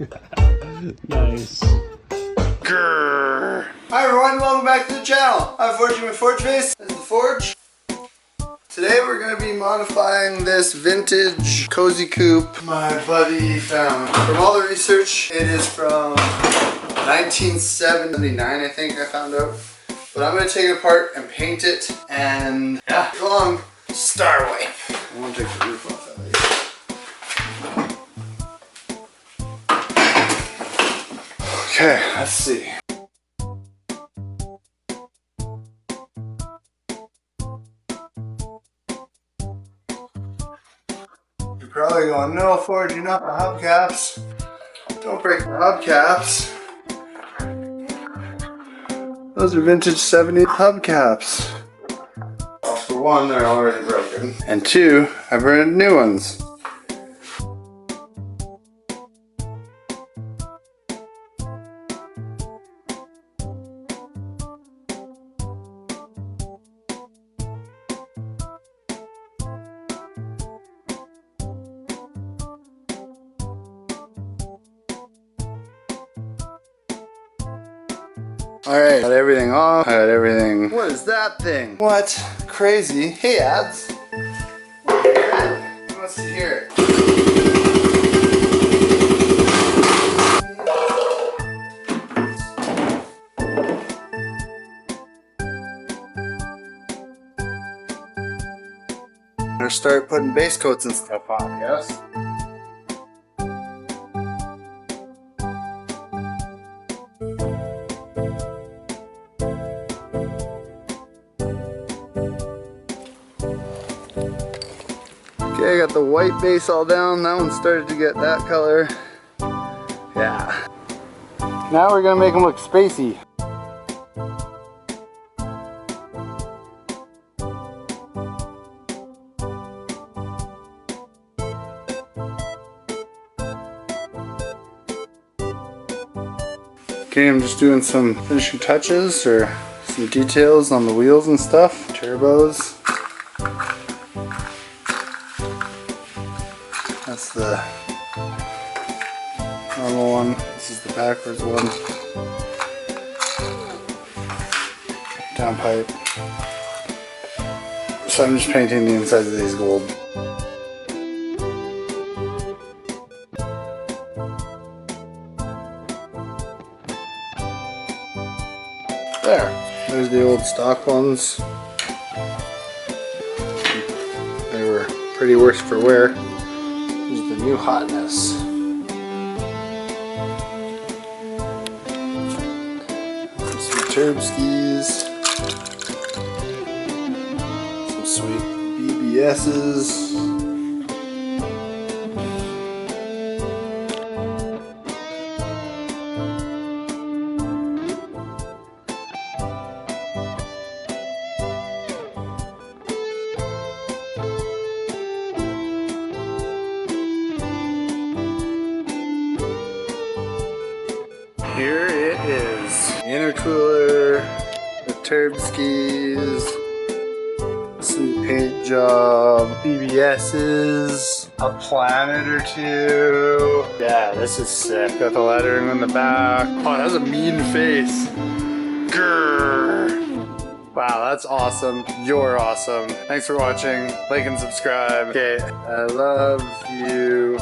Nice. Grrr. Hi everyone, welcome back to the channel. I'm Forgey with Forge Face. This is the Forge. Today we're going to be modifying this vintage Cozy Coupe my buddy found. From all the research, it is from 1979, I think I found out. But I'm going to take it apart and paint it, and yeah, go on, star wipe. I want to take the roof off at least. Okay, let's see. You're probably going, no, Forge, you're not the hubcaps. Don't break the hubcaps. Those are vintage 70s hubcaps. Well, for one, they're already broken. And two, I've ordered new ones. Alright, got everything off. I got everything. What is that thing? What? Crazy. Hey, ads. Who wants to hear it? I'm gonna start putting base coats and stuff on, yes? Okay, I got the white base all down. That one started to get that color. Yeah. Now we're gonna make them look spacey. Okay, I'm just doing some finishing touches or some details on the wheels and stuff. Turbos. That's the normal one. This is the backwards one. Downpipe. So I'm just painting the insides of these gold. There. There's the old stock ones. They were pretty worse for wear. Here's the new hotness. Some turb skis. Some sweet BBS's. Here it is. Intercooler, the turb skis, some paint job, BBS's, a planet or two. Yeah, this is sick. Got the lettering on the back. Oh, that's a mean face. Grrr. Wow, that's awesome. You're awesome. Thanks for watching. Like and subscribe. Okay, I love you.